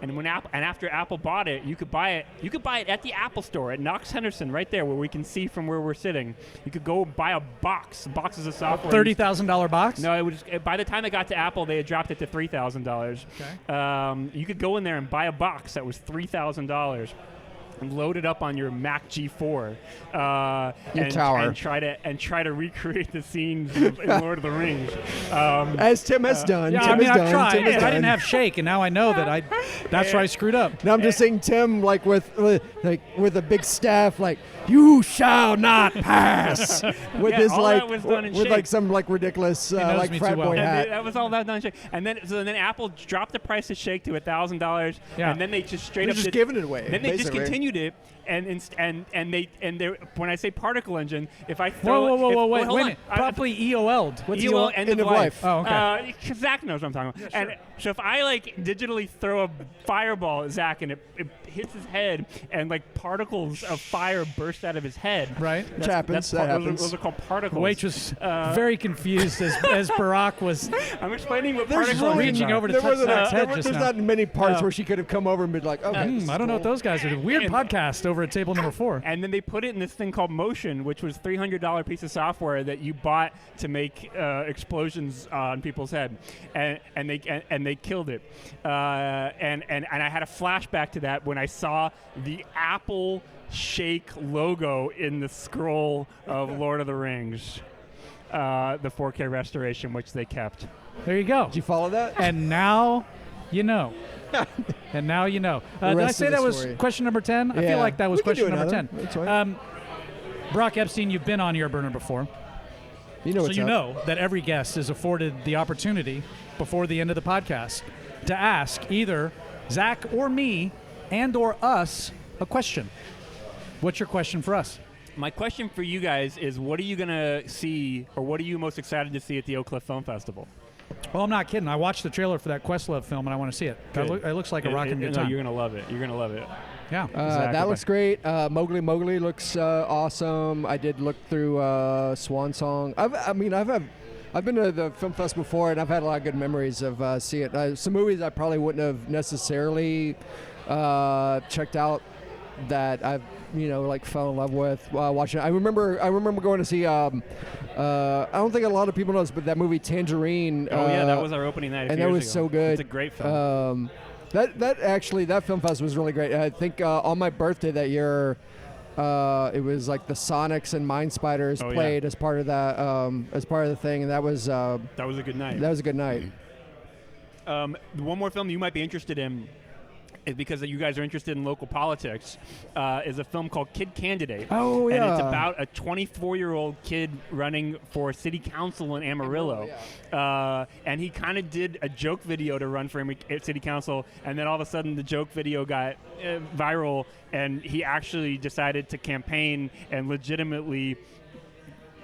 [SPEAKER 3] And after Apple bought it, you could buy it at the Apple Store at Knox Henderson, right there, where we can see from where we're sitting. You could go buy a box. Boxes of software.
[SPEAKER 1] $30,000 box?
[SPEAKER 3] No, it was. By the time it got to Apple, they had dropped it to $3,000.
[SPEAKER 1] Okay.
[SPEAKER 3] You could go in there and buy a box that was $3,000. And load it up on your Mac G4 and try to recreate the scenes in Lord of the Rings.
[SPEAKER 2] As Tim has done.
[SPEAKER 1] Yeah,
[SPEAKER 2] Tim
[SPEAKER 1] I mean,
[SPEAKER 2] has
[SPEAKER 1] I've
[SPEAKER 2] done.
[SPEAKER 1] tried.
[SPEAKER 2] Tim has
[SPEAKER 1] I
[SPEAKER 2] done.
[SPEAKER 1] didn't have Shake, and now I know that that's where I screwed up.
[SPEAKER 2] Now I'm just seeing Tim with a big staff, like, you shall not pass, with his
[SPEAKER 3] all that was done in
[SPEAKER 2] with
[SPEAKER 3] Shake.
[SPEAKER 2] like some like ridiculous
[SPEAKER 1] knows me
[SPEAKER 2] frat
[SPEAKER 1] too well.
[SPEAKER 2] boy
[SPEAKER 3] And
[SPEAKER 2] hat.
[SPEAKER 3] that was all that done. And then Apple dropped the price of Shake to $1,000.
[SPEAKER 1] Yeah.
[SPEAKER 3] And then they just straight
[SPEAKER 2] They're
[SPEAKER 3] up
[SPEAKER 2] just
[SPEAKER 3] did-
[SPEAKER 2] giving it away.
[SPEAKER 3] Then they
[SPEAKER 2] basically.
[SPEAKER 3] discontinued it, and they when I say particle engine, if I throw
[SPEAKER 1] Whoa, wait a
[SPEAKER 3] hold on.
[SPEAKER 1] minute. Properly EOL'd. What's
[SPEAKER 3] EOL
[SPEAKER 1] EOL?
[SPEAKER 3] end
[SPEAKER 2] End
[SPEAKER 3] of
[SPEAKER 2] of
[SPEAKER 3] life.
[SPEAKER 2] life.
[SPEAKER 1] Oh, okay.
[SPEAKER 3] Zach knows what I'm talking about. And so if I digitally throw a fireball at Zach and it hits his head, and like particles of fire burst out of his head.
[SPEAKER 1] Right.
[SPEAKER 2] Which happens. That happens.
[SPEAKER 3] Those are called particles.
[SPEAKER 1] Waich was very confused as Barack was
[SPEAKER 3] I'm explaining what
[SPEAKER 2] There's
[SPEAKER 3] particles
[SPEAKER 2] really-
[SPEAKER 1] reaching
[SPEAKER 3] are.
[SPEAKER 1] over to
[SPEAKER 2] There
[SPEAKER 1] touch
[SPEAKER 2] wasn't
[SPEAKER 1] Zach's
[SPEAKER 2] a,
[SPEAKER 1] head
[SPEAKER 2] there,
[SPEAKER 1] just
[SPEAKER 2] there's
[SPEAKER 1] now.
[SPEAKER 2] not many parts where she could have come over and been like, okay. this is
[SPEAKER 1] I don't know what
[SPEAKER 2] cool.
[SPEAKER 1] those guys are doing. Weird podcast over at table number 4.
[SPEAKER 3] And then they put it in this thing called Motion, which was $300 piece of software that you bought to make explosions on people's head, and they killed it. And I had a flashback to that when I saw the Apple Shake logo in the scroll of Lord of the Rings, the 4K restoration, which they kept.
[SPEAKER 1] There you go.
[SPEAKER 2] Did you follow that?
[SPEAKER 1] And now you know. And now you know. Did I
[SPEAKER 2] rest
[SPEAKER 1] say
[SPEAKER 2] of the
[SPEAKER 1] that was
[SPEAKER 2] story.
[SPEAKER 1] question number 10? I feel
[SPEAKER 2] Yeah.
[SPEAKER 1] like that was
[SPEAKER 2] We can do
[SPEAKER 1] question number
[SPEAKER 2] another.
[SPEAKER 1] 10.
[SPEAKER 2] That's fine.
[SPEAKER 1] Brock Epstein, you've been on Your Burner before.
[SPEAKER 2] You know
[SPEAKER 1] So
[SPEAKER 2] what's
[SPEAKER 1] you
[SPEAKER 2] up.
[SPEAKER 1] know that every guest is afforded the opportunity before the end of the podcast to ask either Zach or me and or us a question. What's your question for us?
[SPEAKER 3] My question for you guys is, what are you going to see, or what are you most excited to see at the Oak Cliff Film Festival?
[SPEAKER 1] Well, I'm not kidding. I watched the trailer for that Questlove film, and I want to see it.
[SPEAKER 3] Good.
[SPEAKER 1] It looks like a rocking good
[SPEAKER 3] No,
[SPEAKER 1] time.
[SPEAKER 3] you're going to love it. You're going to love it.
[SPEAKER 1] Yeah.
[SPEAKER 3] Exactly.
[SPEAKER 2] That looks great. Mowgli looks awesome. I did look through Swan Song. I've been to the film festival before, and I've had a lot of good memories of seeing it. Some movies I probably wouldn't have necessarily checked out that I've like fell in love with watching it. I remember going to see. I don't think a lot of people know this, but that movie Tangerine.
[SPEAKER 3] Oh yeah, that was our opening night.
[SPEAKER 2] and that was so good.
[SPEAKER 3] It's a great film.
[SPEAKER 2] That film festival was really great. I think on my birthday that year, it was like the Sonics and Mind Spiders
[SPEAKER 3] Oh, yeah.
[SPEAKER 2] played as part of that as part of the thing, and that was
[SPEAKER 3] that was a good night.
[SPEAKER 2] that was a good night.
[SPEAKER 3] One more film you might be interested in, is because you guys are interested in local politics, is a film called Kid Candidate.
[SPEAKER 2] Oh,
[SPEAKER 3] And it's
[SPEAKER 2] yeah.
[SPEAKER 3] about a 24-year-old kid running for city council in Amarillo. And he kind of did a joke video to run for city council, and then all of a sudden the joke video got viral, and he actually decided to campaign and legitimately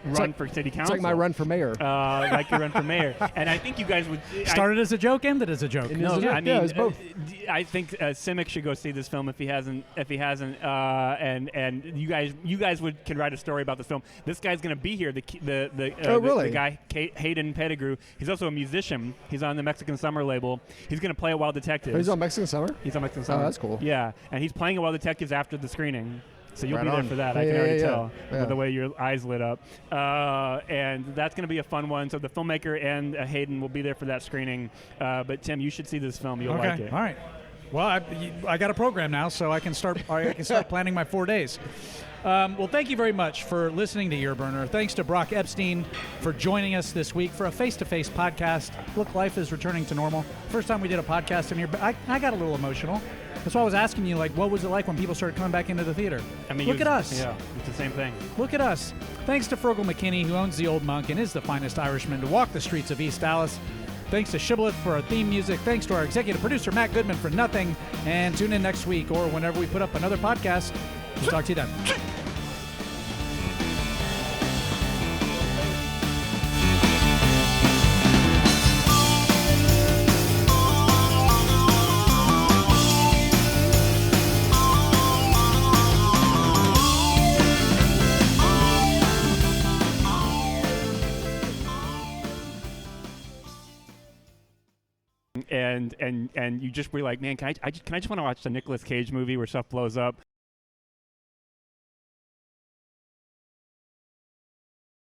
[SPEAKER 3] run for city council.
[SPEAKER 2] It's like my run for mayor.
[SPEAKER 3] Like your run for mayor. And I think you guys would...
[SPEAKER 1] Started as a joke, ended as a joke.
[SPEAKER 2] It
[SPEAKER 3] No,
[SPEAKER 2] is a joke.
[SPEAKER 3] I mean,
[SPEAKER 2] Yeah, it's both.
[SPEAKER 3] I think Simic should go see this film if he hasn't. And you guys can write a story about this film. This guy's going to be here.
[SPEAKER 2] Really?
[SPEAKER 3] The guy Hayden Pettigrew. He's also a musician. He's on the Mexican Summer label. He's going to play a Wild Detective.
[SPEAKER 2] Oh, he's on Mexican Summer.
[SPEAKER 3] He's on Mexican Summer.
[SPEAKER 2] Oh, that's cool.
[SPEAKER 3] Yeah, and he's playing a Wild Detectives after the screening. So you'll
[SPEAKER 2] Right
[SPEAKER 3] be there
[SPEAKER 2] on.
[SPEAKER 3] for that. I
[SPEAKER 2] Yeah,
[SPEAKER 3] can already
[SPEAKER 2] yeah,
[SPEAKER 3] tell
[SPEAKER 2] yeah.
[SPEAKER 3] with the way your eyes lit up. And that's going to be a fun one. So the filmmaker and Hayden will be there for that screening. But Tim, you should see this film. You'll
[SPEAKER 1] Okay.
[SPEAKER 3] like it.
[SPEAKER 1] All right. Well, I got a program now, so I can start planning my 4 days. Well, thank you very much for listening to Your Burner. Thanks to Brock Epstein for joining us this week for a face-to-face podcast. Look, life is returning to normal. First time we did a podcast in here, but I got a little emotional. That's why I was asking you, like, what was it like when people started coming back into the theater?
[SPEAKER 3] I mean,
[SPEAKER 1] Look at us.
[SPEAKER 3] Yeah, it's the same thing.
[SPEAKER 1] Look at us. Thanks to Fergal McKinney, who owns the Old Monk and is the finest Irishman to walk the streets of East Dallas. Thanks to Shibboleth for our theme music. Thanks to our executive producer, Matt Goodman, for nothing. And tune in next week or whenever we put up another podcast. We'll talk to you then.
[SPEAKER 3] And you just were like, man, can I just want to watch the Nicolas Cage movie where stuff blows up?